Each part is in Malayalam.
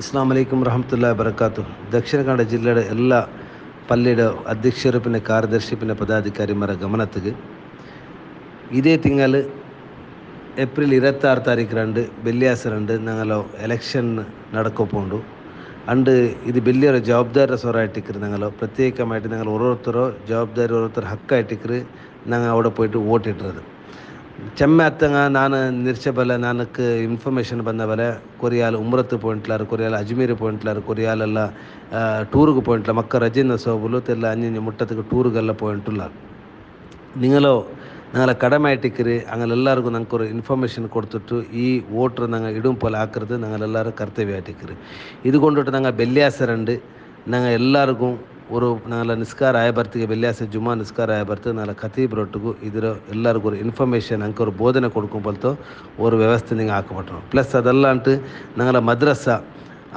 ಅಸ್ಲಾಂ ವಲೈಕುಂ ರಹಮತುಲ್ಲಾಹಿ ಬರಕಾತು. ದಕ್ಷಿಣ ಕನ್ನಡ ಜಿಲ್ಲೆಯ ಎಲ್ಲ ಪಲ್ಲೆಯ ಅಧ್ಯಕ್ಷರು ಪಿನ್ನ ಕಾರ್ಯದರ್ಶಿ ಪಿನ್ನ ಪದಾಧಿಕಾರಿಮರ ಗಮನತ್ತಿಗೆ ಇದೇ ತಿಂಗಳು ಏಪ್ರಿಲ್ 26 വെള്ളിയാഴ്ച ഞങ്ങൾ എലക്ഷൻ നടക്കപ്പോണ്ട് അണ്ട് ഇത് വലിയൊരു ജവാബ്ദാരി സ്വരായിട്ടിക്കറ്. ഞങ്ങൾ പ്രത്യേകമായിട്ട് ഞങ്ങൾ ഓരോരുത്തരോ ജവാബ്ദാരി ഓരോരുത്തർ ഹക്കായിട്ടിക്കറ്. ഞങ്ങൾ അവിടെ പോയിട്ട് വോട്ടിട്ടത് ಚೆಮ್ಮೆ ಅತ್ತಂಗ ನಾನು ನಿರ್ಚಬಲ ನನಗೆ ಇನ್ಫಾರ್ಮೇಷನ್ ಬಂದ ಬಲೆ ಕೊರಿಯಾಲ್ ಉಮ್ರತ್ ಪಾಯಿಂಟ್ಲಾರು, ಕೊರಿಯಾಲ್ ಅಜ್ಮೀರ್ ಪಾಯಿಂಟ್ಲಾರು, ಕೊರಿಯಾಲೆಲ್ಲ ಟೂರ್ಗೆ ಪಾಯಿಂಟ್ಲ ಮಕ್ಕ ರಜೆನ ಸೋಬಲು ತೆಲ್ಲ ಅಂಜಿ ಮುಟ್ಟத்துக்கு ಟೂರ್ಗೆಲ್ಲ ಪಾಯಿಂಟುಲ್ಲಾರು. ഞങ്ങളെ കടമായിട്ടിക്കറ്. അങ്ങനെല്ലാവർക്കും ഞങ്ങൾക്കൊരു ഇൻഫർമേഷൻ കൊടുത്തിട്ട് ഈ വോട്ടർ ഞങ്ങൾ ഇടും പോലെ ആക്കരുത് ഞങ്ങളെല്ലാവരും കർത്തവ്യമായിട്ടിക്കറ്. ഇതുകൊണ്ടിട്ട് ഞങ്ങൾ വെള്ളിയാഴ്ച ഞങ്ങൾ എല്ലാവർക്കും ഒരു ഞങ്ങളെ നിസ്കാര ആയ ಬರ್ತಿಗೆ വെള്ളിയാഴ്ച ಜುಮಾ ನಿಸ್ಕಾರ ಆಯ ಬರ್ತು ನಾಳೆ ಖತೀಬ್ರೊಟ್ಟಿಗೂ ಇದರ ಎಲ್ಲರಿಗೂ ഒരു ಇನ್ಫಾರ್ಮೇಷನ್ ಅಂಕ ഒരു ಬೋಧನೆ ಕೊಡ್ಕೊಂಬಲ್ತೋ ഒരു ವ್ಯವಸ್ಥೆ നിങ്ങൾ ആക്കപ്പെട്ടു. പ്ലസ് അതല്ലാണ്ട് ഞങ്ങളെ മദ്രസ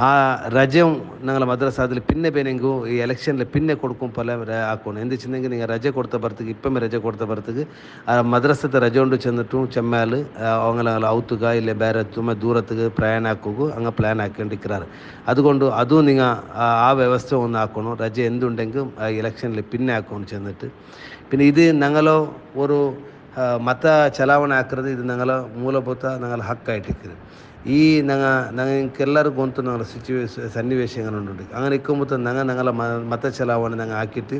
ആ ರಜೆയും ഞങ്ങളെ മദ്രസ അതിൽ പിന്നെ ಬೇನೆಂಗು ಈ ಎಲೆಕ್ಷನ್ಲಿ പിന്നെ കൊടുക്കും പോലെ ಹಾಕೋಣ ಎಂದು ಚಿಂದೆಂಗೆ നിങ്ങൾ ರಜೆ ಕೊಡ್ತಾ ಬರ್ತಿಗೆ ಇಪ್ಪಮ್ಮೆ ರಜೆ ಕೊಡ್ತಾ ಬರ್ತಿಗೆ ಆ ಮದ್ರಸದ ರಜೆ ಉಂಡು ಚೆಂದಿಟ್ಟು ಚೆಮ್ಮಾಲು ಅವங்கள ಔತುಗ ಇಲ್ಲೇ ಬೇರೆ ತುಂಬ ದೂರತ್ತಿಗೆ ಪ್ರಯಾಣ ಹಾಕೋಗು ಹಂಗೆ ಪ್ಲ್ಯಾನ್ ಹಾಕೊಂಡಿಕ್கிறாರು. അതുകൊണ്ട് അതും നിങ്ങൾ ആ വ്യവസ്ഥ ഒന്ന് ആക്കണം. ರಜೆ എന്തുണ്ടെങ്കിൽ ಎಲೆಕ್ಷನ್ಲಿ പിന്നെ ಹಾಕೊಂಡು ചെന്നിട്ട് പിന്നെ ഇത് ഞങ്ങളോ ഒരു ಮತ ಚಲಾವಣೆ ಹಾಕಿರೋದು ಇದು ഞങ്ങളെ ಮೂಲಭೂತ ഞങ്ങളെ ಹಕ್ಕಾയിട്ടിಕ್ಕರು. ഈ ഞങ്ങൾക്കെല്ലാവർക്കും ഗൊಂತು ഞങ്ങളുടെ സന്നിവേശങ്ങളുണ്ട്. അങ്ങനെ ഇക്കുമ്പോൾ ഞങ്ങളെ മത ಚಲಾವಣೆ ഞങ്ങൾ ആക്കിയിട്ട്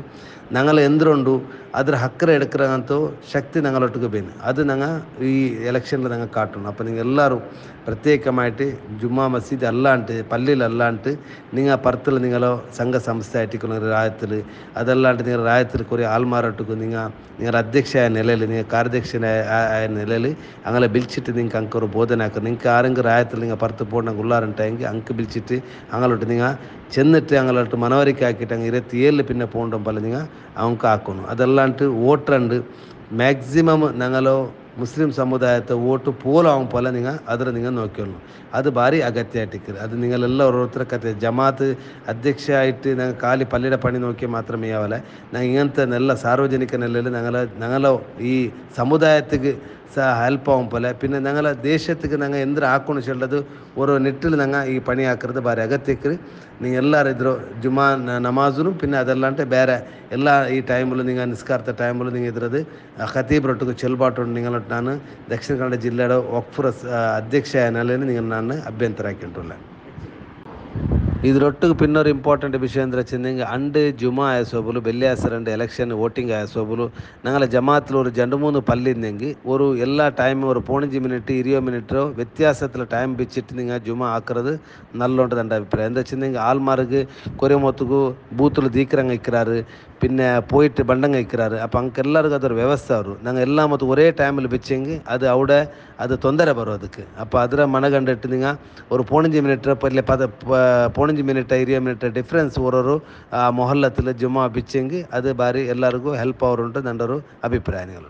ഞങ്ങൾ എന്തുണ്ടു ಅದ್ರ ಹಕ್ಕರೆ എടുக்கிறಂತೂ ಶಕ್ತಿ ഞങ്ങളൊಟ್ಟಿಗೆ ಬೇನು ಅದು ഞങ്ങൾ ഈ എലക്ഷനിൽ ഞങ്ങൾ കാട്ടണം. അപ്പോൾ നിങ്ങൾ എല്ലാവരും പ്രത്യേകമായിട്ട് ജുമാ മസ്ജിദ് അല്ലാണ്ട് പള്ളിയിൽ അല്ലാണ്ട് നിങ്ങൾ പുറത്തിൽ നിങ്ങളോ സംഘ സംസ്ഥ ആയിട്ടിരിക്കുന്ന രാജ്യത്തിൽ അതല്ലാണ്ട് നിങ്ങൾ രാജ്യത്തിൽ കുറേ ആൾമാരൊട്ടിക്ക് നിങ്ങളുടെ അധ്യക്ഷയായ നിലയിൽ നിങ്ങൾ കാര്യദക്ഷനായ നിലയിൽ അങ്ങനെ വിളിച്ചിട്ട് നിങ്ങൾക്ക് അങ്കൊരു ಬೋಧನೆ ಹಾಕಿ നിങ്ങൾക്ക് ആരെങ്കിലും രാജ്യത്തിൽ നിങ്ങൾ പുറത്ത് പോകണമെങ്കിൽ ഉള്ളാറുണ്ടെങ്കിൽ അങ്ക് വിളിച്ചിട്ട് അങ്ങോട്ട് നിങ്ങൾ ചെന്നിട്ട് അങ്ങോട്ട് മനവരിക്ക് ആക്കിയിട്ട് അങ്ങ് 27 പിന്നെ പോകണ്ട പോലെ നിങ്ങൾ അവർക്ക് ആക്കണം. അതല്ലാണ്ട് വോട്ടറുണ്ട് മാക്സിമം ഞങ്ങളോ മുസ്ലിം സമുദായത്തെ വോട്ട് പോലാവും പോലെ നിങ്ങൾ നിങ്ങൾ നോക്കിയോളൂ. അത് ഭാരി അഗത്യമായിട്ടിരിക്കരുത്. അത് നിങ്ങളെല്ലാം ഓരോരുത്തരെ കത്ത് ജമാഅത്ത് അധ്യക്ഷയായിട്ട് ഞങ്ങൾ കാലി പള്ളിയുടെ പണി നോക്കിയാൽ മാത്രമേ ആവല. ഞങ്ങൾ ഇങ്ങനത്തെ നല്ല സാർവജനിക നിലയിൽ ഞങ്ങളോ ഈ സമുദായത്തിക്ക് ಹೆಲ್ಪ್ ಆகும் പോലെ പിന്നെ ഞങ്ങളെ ದೇಶத்துக்கு ഞങ്ങൾ എന്ത് ಹಾಕೊಂಡು ಚೆಲ್ಲದು ഓരോ ನಿಟ್ಟಿൽ ഞങ്ങൾ ಈ ಪಣಿ ಹಾಕಿರೋದು ಭಾರಿ ಅಗತ್ಯಕ್ಕೆ. നിങ്ങൾ എല്ലാവരും ಇದ್ರು ಜುಮಾ ನಮಾಜುನು പിന്നെ ಅದಲ್ಲಾಂಟೆ ಬೇರೆ ಎಲ್ಲ ಈ ಟೈಮಲ್ಲೂ നിങ്ങൾ ನಿಸ್ಕಾರ್ಥ ಟೈಮಲ್ಲೂ നിങ്ങൾ ಇದ್ರದ್ದು ಖತೀಬ್ರೊಟ್ಟಿಗೆ ಚೆಲ್ಬಾಟು നിങ്ങളൊട്ട് ನಾನು ದಕ್ಷಿಣ ಕನ್ನಡ ಜಿಲ್ಲೆಯ ವಕ್ಫ್ ಅಧ್ಯಕ್ಷ ನಿಲೆಯಲ್ಲಿ നിങ്ങൾ ನಾನು ಅಭ್ಯಂತರ ಹಾಕಿಟ್ಟಿಲ್ಲ. ಇದರೊಟ್ಟಿಗೆ പിന്നൊരു ಇಂಪಾರ್ಟೆಂಟ್ ವಿಷಯ ಅಂದ್ರೆ ಚೆಂದಂಗೆ ಅಂಡ್ ಜುಮಾ ಆಯ ಸೋಬಲು ಬೆಳ್ಳಿಯಾಸರಂಡು ಎಲೆಕ್ಷನ್ ವೋಟಿಂಗ್ ಆಯ ಸೋಬಲು ഞങ്ങളെ ജമാഅത്തിൽ ഒരു 2-3 പള്ളിന്നെങ്കിൽ ഒരു എല്ലാ ടൈമും ഒരു 15 മിനിറ്റ് 20 മിനിറ്റോ വ്യത്യാസത്തിൽ ടൈം വെച്ചിട്ട് നിങ്ങൾ ജുമ ആക്കുന്നത് നല്ലോണ്ട് എൻ്റെ അഭിപ്രായം. എന്താ വെച്ചിട്ടുണ്ടെങ്കിൽ ആൾമാർക്ക് കുറേ മൊത്തക്ക് ബൂത്തിൽ ദീക്കരങ്ങ് ഇക്கிறாரு പിന്നെ പോയിട്ട് ബണ്ടങ്ങ് ഇക്கிறாரு. അപ്പം അങ്ങക്ക് എല്ലാവർക്കും അതൊരു ವ್ಯವಸ್ಥೆ ಅವರು ഞങ്ങൾ എല്ലാ മൊത്തം ഒരേ ടൈമിൽ വെച്ചെങ്കിൽ അത് അവിടെ അത് ತೊಂದರೆ ಬರೋ ಅದಕ್ಕೆ. അപ്പോൾ ಅದರ ಮನಗಂಡಿಟ್ಟು നിങ്ങൾ ഒരു 15 മിനിറ്റ് പല്ലെ 15 മിനിറ്റ് 20 മിനിറ്റ് ಡಿಫ್ರೆನ್ಸ್ ಓರೋರು ಮೊಹಲ್ಲത്തിൽ ಜುಮಾ ಬಿಚ್ಚೆಂಗಿ ಅದು ಬಾರಿ ಎಲ್ಲರಿಗೂ ಹೆಲ್ಪ್ ಅವರುಂಟು ನಂಡರು ಅಭಿಪ್ರಾಯಗಳು.